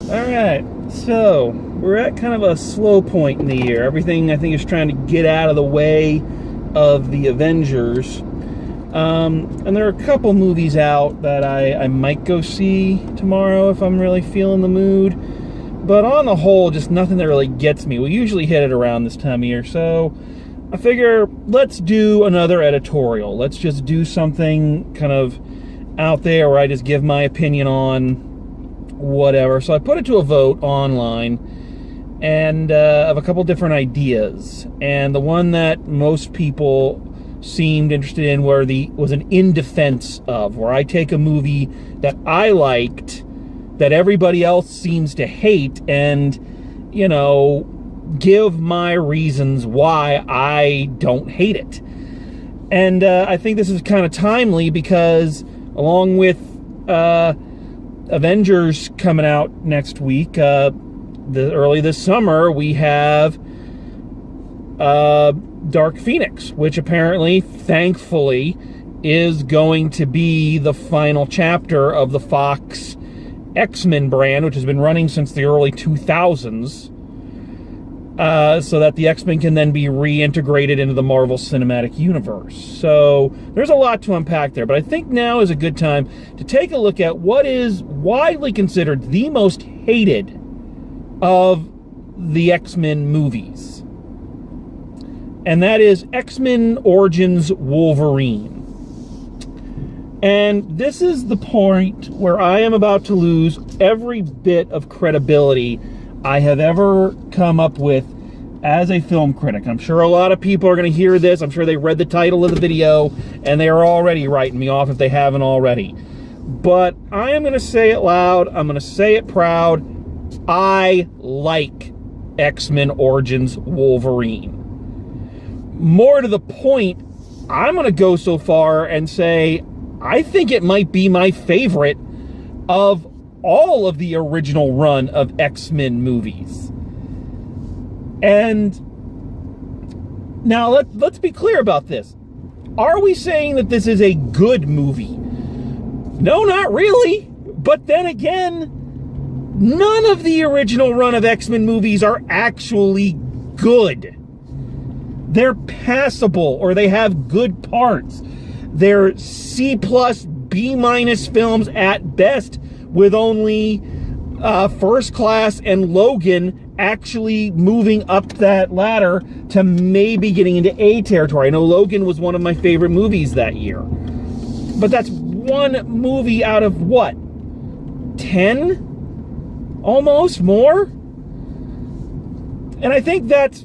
Alright, so we're at kind of a slow point in the year. Everything, I think, is trying to get out of the way of the Avengers. And there are a couple movies out that I might go see tomorrow if I'm really feeling the mood. But on the whole, just nothing that really gets me. We usually hit it around this time of year, so I figure let's do another editorial. Let's just do something kind of out there where I just give my opinion on whatever. So I put it to a vote online and of a couple different ideas. And the one that most people seemed interested in was an in defense of, where I take a movie that I liked that everybody else seems to hate and, give my reasons why I don't hate it. And I think this is kind of timely because along with Avengers coming out next week, early this summer, we have Dark Phoenix, which apparently, thankfully, is going to be the final chapter of the Fox X-Men brand, which has been running since the early 2000s, so that the X-Men can then be reintegrated into the Marvel Cinematic Universe. So there's a lot to unpack there, but I think now is a good time to take a look at what is widely considered the most hated of the X-Men movies. And that is X-Men Origins Wolverine. And this is the point where I am about to lose every bit of credibility I have ever come up with as a film critic. I'm sure a lot of people are going to hear this. I'm sure they read the title of the video and they are already writing me off if they haven't already. But I am going to say it loud. I'm going to say it proud. I like X-Men Origins Wolverine. More to the point, I'm going to go so far and say I think it might be my favorite of all of the original run of X-Men movies. And now let's be clear about this. Are we saying that this is a good movie? No, not really. But then again, none of the original run of X-Men movies are actually good. They're passable, or they have good parts. They're C+, B- films at best, with only First Class and Logan actually moving up that ladder to maybe getting into A territory. I know Logan was one of my favorite movies that year. But that's one movie out of what? 10? Almost more? And I think that's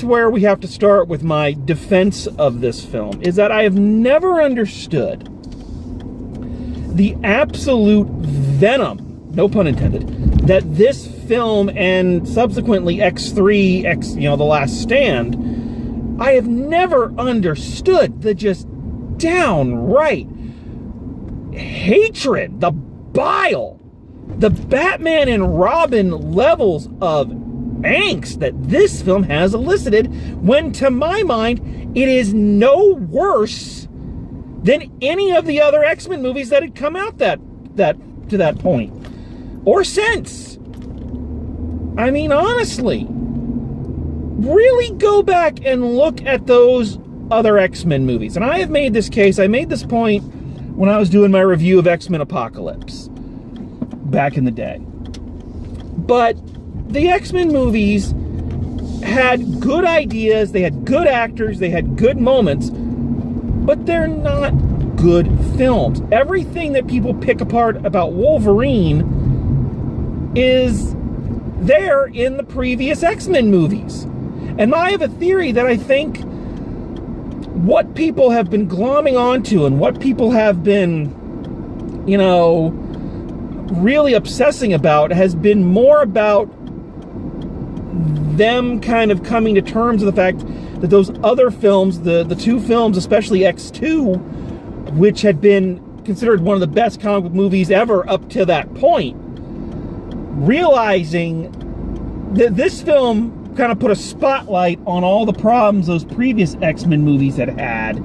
where we have to start with my defense of this film, is that I have never understood the absolute venom, no pun intended, that this film and subsequently X3, The Last Stand, I have never understood the just downright hatred, the bile, the Batman and Robin levels of angst that this film has elicited, when to my mind it is no worse than any of the other X-Men movies that had come out to that point or since. I mean, honestly, really go back and look at those other X-Men movies. And I have made this case, I made this point when I was doing my review of X-Men Apocalypse back in the day. But the X-Men movies had good ideas, they had good actors, they had good moments, but they're not good films. Everything that people pick apart about Wolverine is there in the previous X-Men movies. And I have a theory that I think what people have been glomming onto and what people have been, really obsessing about has been more about them kind of coming to terms with the fact that those other films, the two films, especially X2, which had been considered one of the best comic book movies ever up to that point, realizing that this film kind of put a spotlight on all the problems those previous X-Men movies had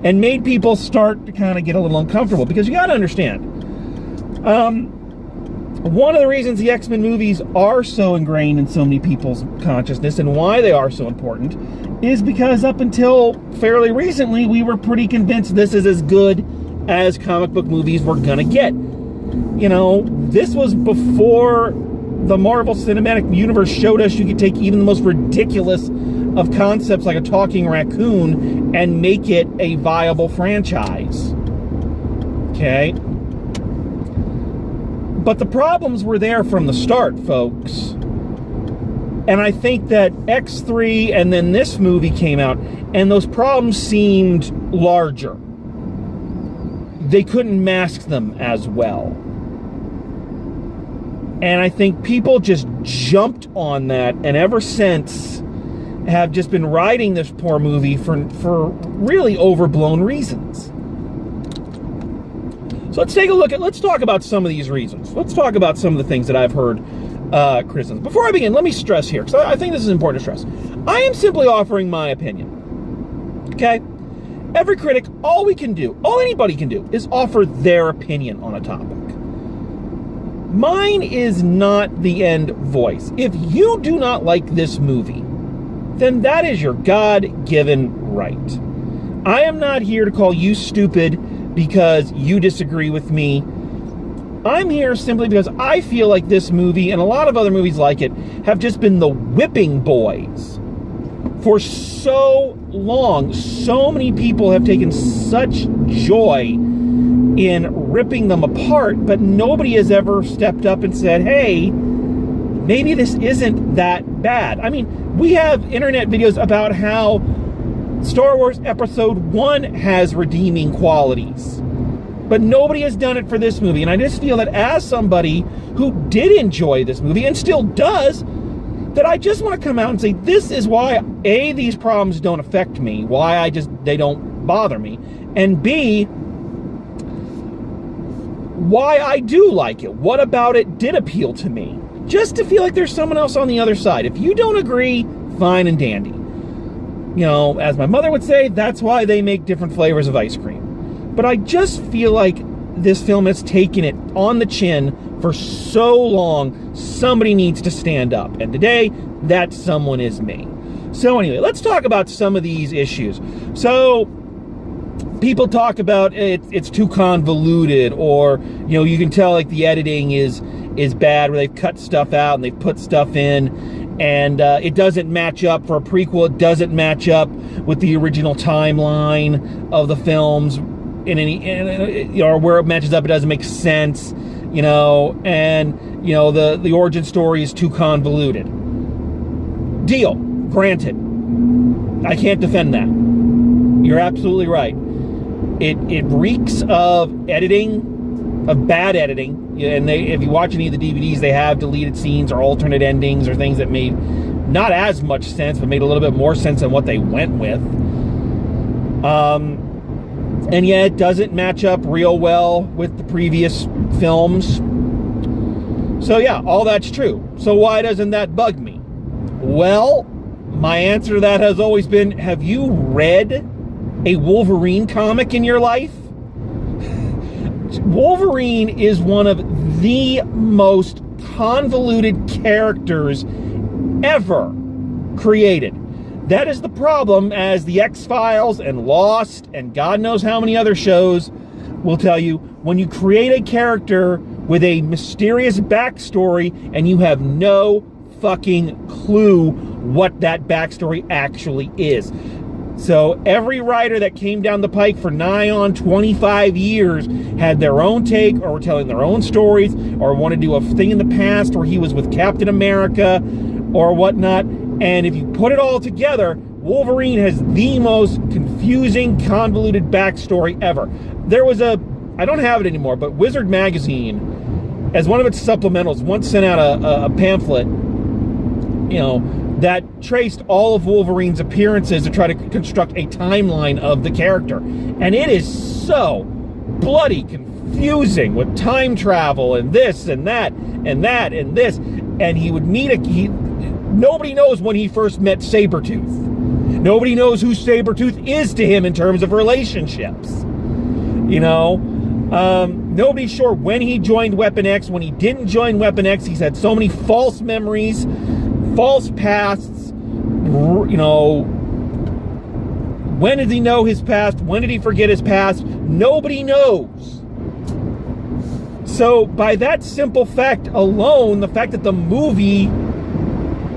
and made people start to kind of get a little uncomfortable. Because you got to understand, one of the reasons the X-Men movies are so ingrained in so many people's consciousness and why they are so important is because up until fairly recently, we were pretty convinced this is as good as comic book movies were gonna get. You know, this was before the Marvel Cinematic Universe showed us you could take even the most ridiculous of concepts like a talking raccoon and make it a viable franchise. Okay? But the problems were there from the start, folks. And I think that X3 and then this movie came out, and those problems seemed larger. They couldn't mask them as well. And I think people just jumped on that, and ever since have just been riding this poor movie for really overblown reasons. So let's talk about some of these reasons. Let's talk about some of the things that I've heard criticism. Before I begin, let me stress here, because I think this is important to stress. I am simply offering my opinion. Okay? Every critic, all anybody can do, is offer their opinion on a topic. Mine is not the end voice. If you do not like this movie, then that is your God-given right. I am not here to call you stupid because you disagree with me. I'm here simply because I feel like this movie and a lot of other movies like it have just been the whipping boys for so long. So many people have taken such joy in ripping them apart, but nobody has ever stepped up and said, hey, maybe this isn't that bad. I mean, we have internet videos about how Star Wars Episode 1 has redeeming qualities, but nobody has done it for this movie. And I just feel that as somebody who did enjoy this movie and still does, that I just want to come out and say, this is why, A, these problems don't affect me, why they don't bother me, and B, why I do like it. What about it did appeal to me? Just to feel like there's someone else on the other side. If you don't agree, fine and dandy. You know, as my mother would say, that's why they make different flavors of ice cream. But I just feel like this film has taken it on the chin for so long. Somebody needs to stand up. And today, that someone is me. So anyway, let's talk about some of these issues. So people talk about it's too convoluted, or, you know, you can tell like the editing is bad, where they've cut stuff out and they've put stuff in, and it doesn't match up for a prequel. It doesn't match up with the original timeline of the films in any, or where it matches up, it doesn't make sense, you know, and, you know, the origin story is too convoluted. Deal. Granted. I can't defend that. You're absolutely right. It reeks of editing, of bad editing, and if you watch any of the DVDs, they have deleted scenes or alternate endings or things that made not as much sense, but made a little bit more sense than what they went with. And yeah, it doesn't match up real well with the previous films. So yeah, all that's true. So why doesn't that bug me? Well, my answer to that has always been, have you read a Wolverine comic in your life? Wolverine is one of the most convoluted characters ever created. That is the problem, as the X-Files and Lost and God knows how many other shows will tell you. When you create a character with a mysterious backstory and you have no fucking clue what that backstory actually is. So every writer that came down the pike for nigh on 25 years had their own take, or were telling their own stories, or wanted to do a thing in the past where he was with Captain America or whatnot. And if you put it all together, Wolverine has the most confusing, convoluted backstory ever. There was I don't have it anymore, but Wizard Magazine, as one of its supplementals, once sent out a pamphlet, you know, that traced all of Wolverine's appearances to try to construct a timeline of the character. And it is so bloody confusing with time travel and this and that and that and this. And he would meet nobody knows when he first met Sabretooth. Nobody knows who Sabretooth is to him in terms of relationships. You know, Nobody's sure when he joined Weapon X. When he didn't join Weapon X, he's had so many false memories, false pasts. You know, when did he know his past? When did he forget his past? Nobody knows. So by that simple fact alone, the fact that the movie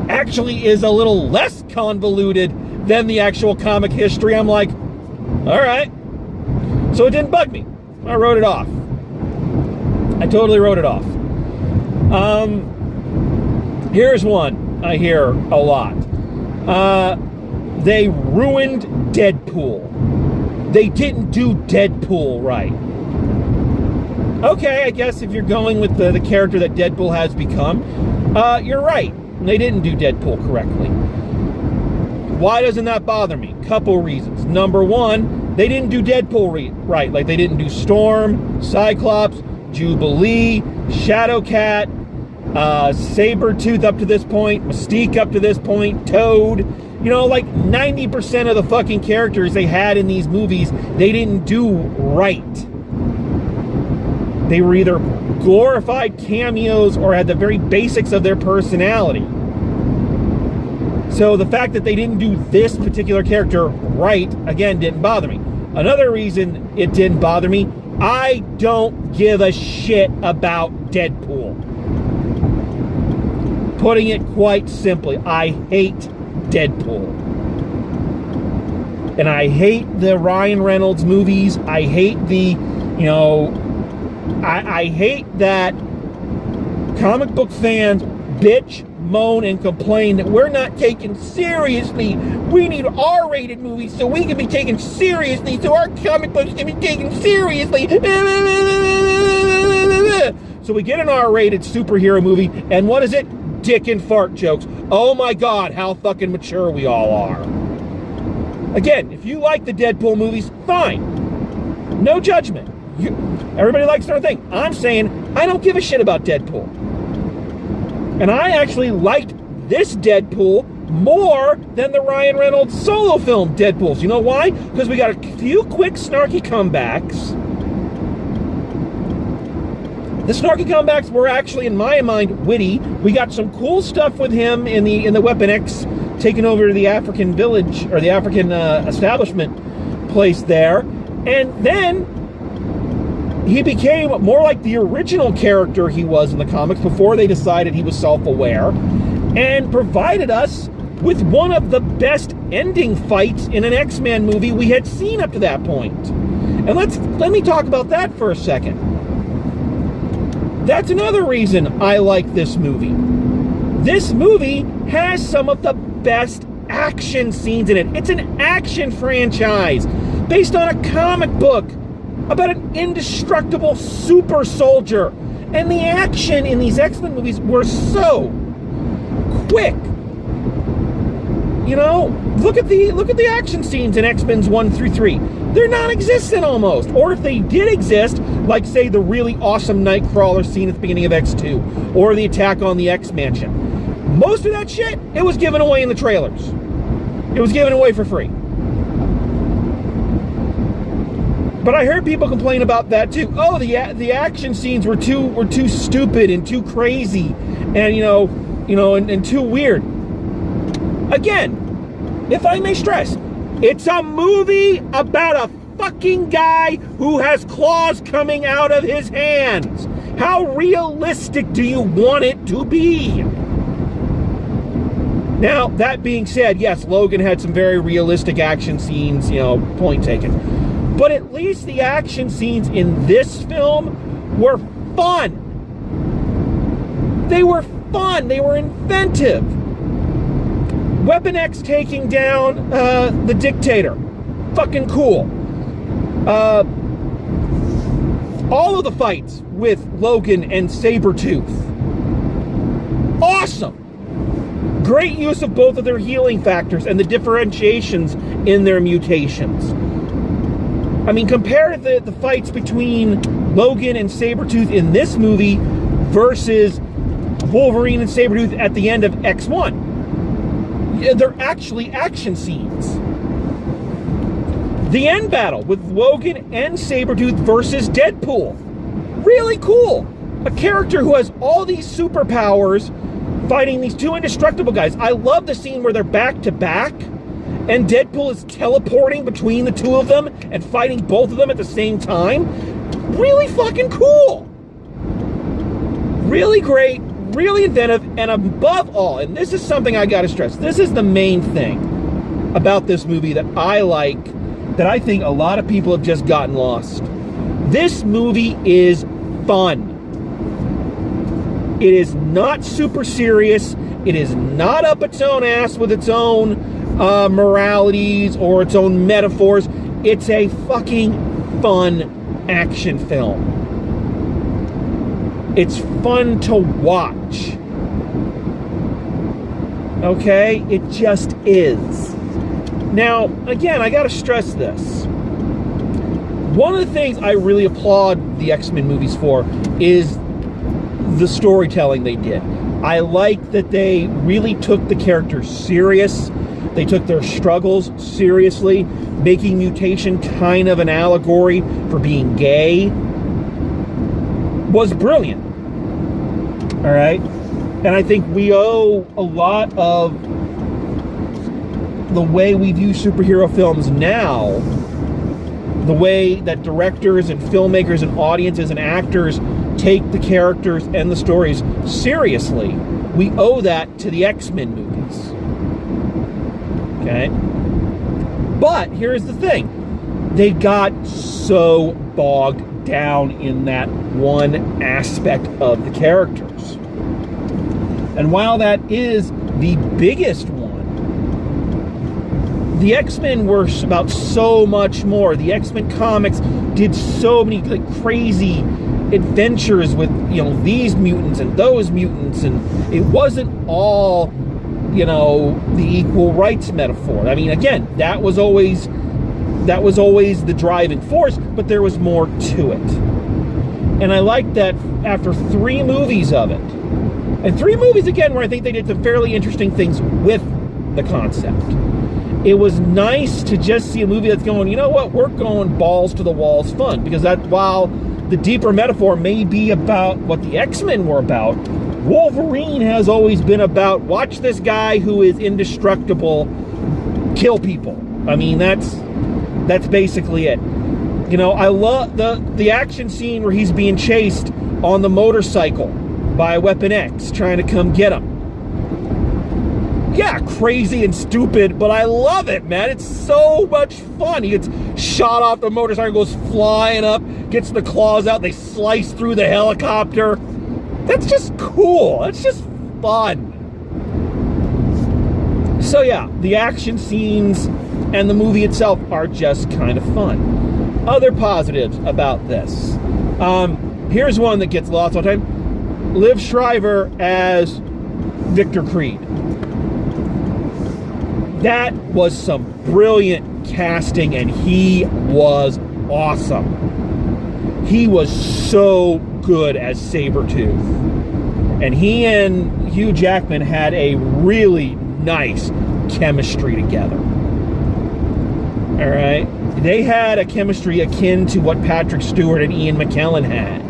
actually is a little less convoluted than the actual comic history, I'm like, all right. So it didn't bug me. I wrote it off. I totally wrote it off. Here's one I hear a lot. They ruined Deadpool. They didn't do Deadpool right. Okay, I guess if you're going with the character that Deadpool has become, you're right. They didn't do Deadpool correctly. Why doesn't that bother me? Couple reasons. Number one, they didn't do Deadpool right. Like, they didn't do Storm, Cyclops, Jubilee, Shadowcat, Sabretooth up to this point, Mystique up to this point, Toad. You know, like 90% of the fucking characters they had in these movies, they didn't do right. They were either glorified cameos or had the very basics of their personality. So the fact that they didn't do this particular character right, again, didn't bother me. Another reason it didn't bother me, I don't give a shit about Deadpool. Putting it quite simply, I hate Deadpool. And I hate the Ryan Reynolds movies. I hate the, you know, I hate that comic book fans bitch, moan, and complain that we're not taken seriously. We need R-rated movies so we can be taken seriously, so our comic books can be taken seriously. So we get an R-rated superhero movie, and what is it? Dick and fart jokes. Oh my God, how fucking mature we all are. Again, if you like the Deadpool movies, fine. No judgment. Everybody likes their own thing. I'm saying I don't give a shit about Deadpool. And I actually liked this Deadpool more than the Ryan Reynolds solo film Deadpools. You know why? Because we got a few quick snarky comebacks. The snarky comebacks were actually, in my mind, witty. We got some cool stuff with him in the Weapon X taking over the African village, or the African establishment place there. And then he became more like the original character he was in the comics before they decided he was self-aware, and provided us with one of the best ending fights in an X-Men movie we had seen up to that point. And let me talk about that for a second. That's another reason I like this movie. This movie has some of the best action scenes in it. It's an action franchise based on a comic book about an indestructible super soldier. And the action in these X-Men movies were so quick. You know, look at the action scenes in X-Men 1 through 3. They're non-existent almost. Or if they did exist, like say the really awesome Nightcrawler scene at the beginning of X2, or the attack on the X-Mansion. Most of that shit, it was given away in the trailers. It was given away for free. But I heard people complain about that too. Oh, the action scenes were too stupid and too crazy, and you know, and too weird. Again, if I may stress, it's a movie about a fucking guy who has claws coming out of his hands. How realistic do you want it to be? Now, that being said, yes, Logan had some very realistic action scenes, point taken. But at least the action scenes in this film were fun. They were fun. They were inventive. Weapon X taking down the Dictator. Fucking cool. All of the fights with Logan and Sabretooth. Awesome. Great use of both of their healing factors and the differentiations in their mutations. I mean, compare the fights between Logan and Sabretooth in this movie versus Wolverine and Sabretooth at the end of X1. They're actually action scenes. The end battle with Logan and Sabretooth versus Deadpool. really cool. A character who has all these superpowers fighting these two indestructible guys. I love the scene where they're back to back and Deadpool is teleporting between the two of them and fighting both of them at the same time. Really fucking cool. Really great, really inventive, and above all, and this is something I gotta stress, this is the main thing about this movie that I like, that I think a lot of people have just gotten lost. This movie is fun. It is not super serious. It is not up its own ass with its own moralities or its own metaphors. It's a fucking fun action film. It's fun to watch. Okay? It just is. Now, again, I gotta stress this. One of the things I really applaud the X-Men movies for is the storytelling they did. I like that they really took the characters serious. They took their struggles seriously, making mutation kind of an allegory for being gay was brilliant. All right? And I think we owe a lot of the way we view superhero films now, the way that directors and filmmakers and audiences and actors take the characters and the stories seriously. We owe that to the X-Men movies. Okay? But here's the thing. They got so bogged down in that one aspect of the characters. And while that is the biggest one, the X-Men were about so much more. The X-Men comics did so many crazy adventures with, these mutants and those mutants, and it wasn't all, the equal rights metaphor. I mean, again, that was always the driving force, but there was more to it. And I like that after 3 movies of it, and 3 movies again where I think they did some fairly interesting things with the concept. It was nice to just see a movie that's going, you know what, we're going balls to the walls fun. Because that, while the deeper metaphor may be about what the X-Men were about, Wolverine has always been about, watch this guy who is indestructible kill people. I mean, that's basically it. I love the action scene where he's being chased on the motorcycle by Weapon X trying to come get him. Yeah, crazy and stupid, but I love it, man. It's so much fun. He gets shot off the motorcycle, goes flying up, gets the claws out, they slice through the helicopter. That's just cool. That's just fun. So yeah, the action scenes and the movie itself are just kind of fun. Other positives about this. Here's one that gets lost all the time. Liv Schreiber as Victor Creed. That was some brilliant casting, and he was awesome. He was so good as Sabretooth. And he and Hugh Jackman had a really nice chemistry together. All right? They had a chemistry akin to what Patrick Stewart and Ian McKellen had.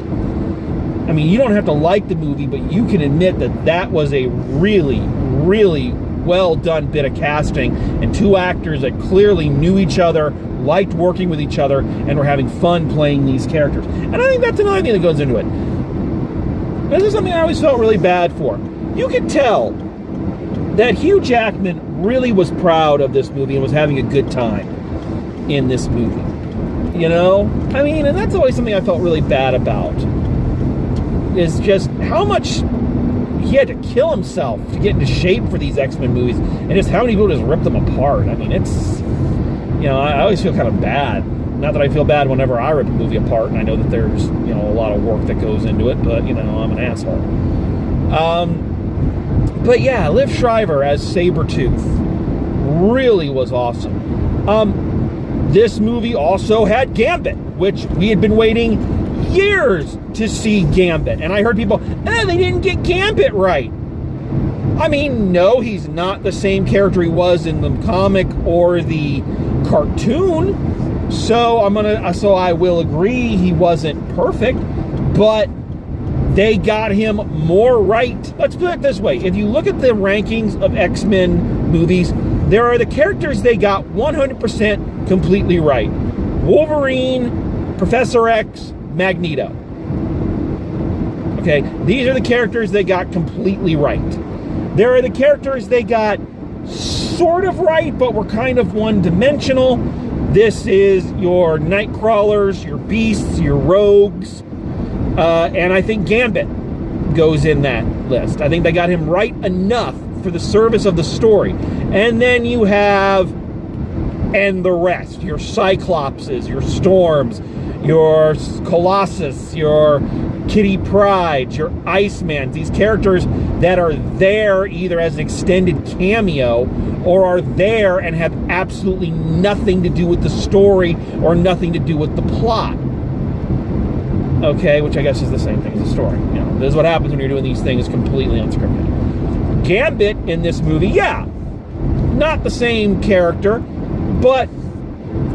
I mean, you don't have to like the movie, but you can admit that that was a really, really well done bit of casting, and 2 actors that clearly knew each other, liked working with each other, and were having fun playing these characters. And I think that's another thing that goes into it. This is something I always felt really bad for. You could tell that Hugh Jackman really was proud of this movie and was having a good time in this movie. I mean, and that's always something I felt really bad about, is just how much he had to kill himself to get into shape for these X-Men movies, and just how many people just ripped them apart. I mean, it's, I always feel kind of bad. Not that I feel bad whenever I rip a movie apart, and I know that there's, a lot of work that goes into it, but, I'm an asshole. But yeah, Liv Schreiber as Sabretooth really was awesome. This movie also had Gambit, which we had been waiting years to see Gambit. And I heard people, they didn't get Gambit right. I mean, no, he's not the same character he was in the comic or the cartoon. So I will agree he wasn't perfect, but they got him more right. Let's put it this way. If you look at the rankings of X-Men movies, there are the characters they got 100% completely right. Wolverine, Professor X, Magneto. Okay, these are the characters they got completely right. There are the characters they got sort of right, but were kind of one-dimensional. This is your Nightcrawlers, your Beasts, your Rogues, and I think Gambit goes in that list. I think they got him right enough for the service of the story. And then you have, and the rest, your Cyclopses, your Storms, your Colossus, your Kitty Pryde, your Iceman, these characters that are there either as an extended cameo or are there and have absolutely nothing to do with the story or nothing to do with the plot. Okay, which I guess is the same thing as the story. You know, this is what happens when you're doing these things completely unscripted. Gambit in this movie, yeah, not the same character, but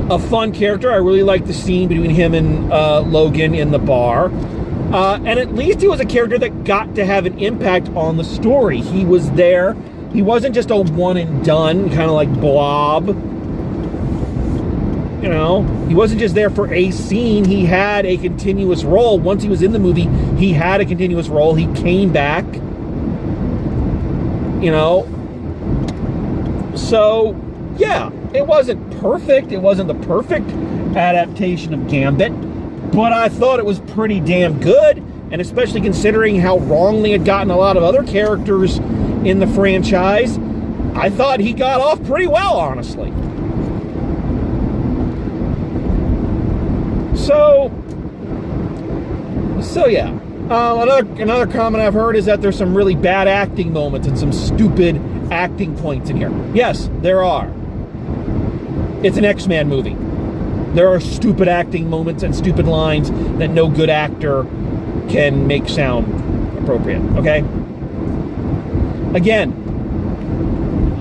a fun character. I really liked the scene between him and Logan in the bar. And at least he was a character that got to have an impact on the story. He was there. He wasn't just a one and done, kind of like Blob. You know, he wasn't just there for a scene. He had a continuous role. Once he was in the movie, he had a continuous role. He came back. You know. So, yeah, it wasn't perfect. It wasn't the perfect adaptation of Gambit. But I thought it was pretty damn good. And especially considering how wrongly it gotten a lot of other characters in the franchise, I thought he got off pretty well, honestly. So yeah. Another comment I've heard is that there's some really bad acting moments and some stupid acting points in here. Yes, there are. It's an X-Men movie. There are stupid acting moments and stupid lines that no good actor can make sound appropriate, okay? Again,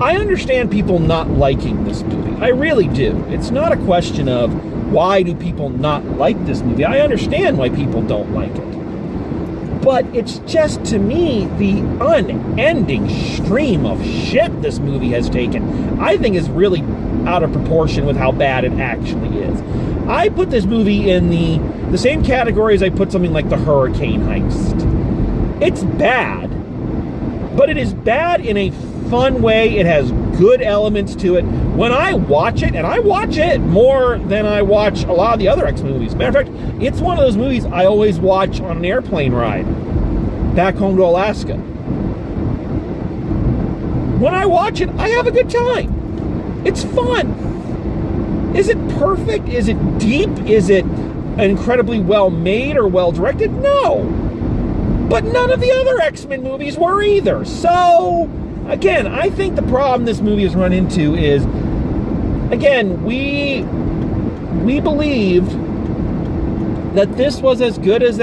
I understand people not liking this movie. I really do. It's not a question of why do people not like this movie. I understand why people don't like it. But it's just, to me, the unending stream of shit this movie has taken, I think is really out of proportion with how bad it actually is. I put this movie in the same category as I put something like The Hurricane Heist. It's bad, but it is bad in a fun way. It has good elements to it. When I watch it, and I watch it more than I watch a lot of the other X-Men movies. Matter of fact, it's one of those movies I always watch on an airplane ride back home to Alaska. When I watch it, I have a good time. It's fun. Is it perfect? Is it deep? Is it incredibly well made or well directed? No. But none of the other X-Men movies were either. So, again, I think the problem this movie has run into is, again, we believed that this was as good as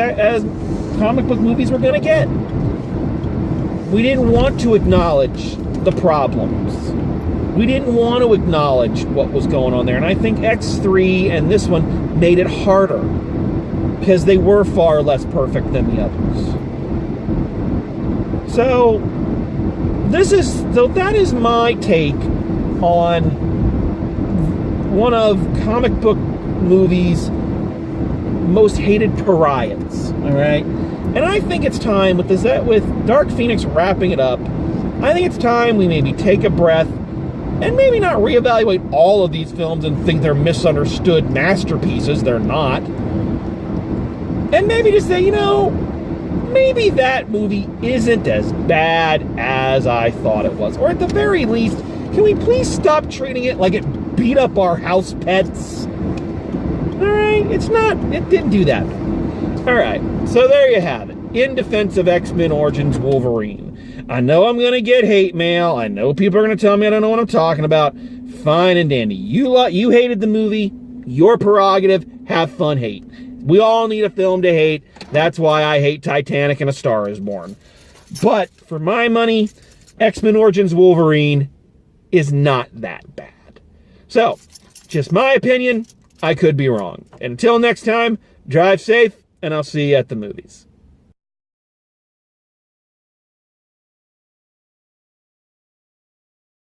comic book movies were going to get. We didn't want to acknowledge the problems. We didn't want to acknowledge what was going on there. And I think X3 and this one made it harder because they were far less perfect than the others. So that is my take on one of comic book movies' most hated pariahs. All right, and I think it's time with Dark Phoenix wrapping it up. I think it's time we maybe take a breath and maybe not reevaluate all of these films and think they're misunderstood masterpieces. They're not. And maybe just say, maybe that movie isn't as bad as I thought it was. Or at the very least, can we please stop treating it like it beat up our house pets? Alright, it didn't do that. Alright, so there you have it. In defense of X-Men Origins Wolverine. I know I'm going to get hate mail. I know people are going to tell me I don't know what I'm talking about. Fine and dandy. You hated the movie. Your prerogative. Have fun, hate. We all need a film to hate. That's why I hate Titanic and A Star Is Born. But for my money, X-Men Origins Wolverine is not that bad. So, just my opinion. I could be wrong. Until next time, drive safe and I'll see you at the movies.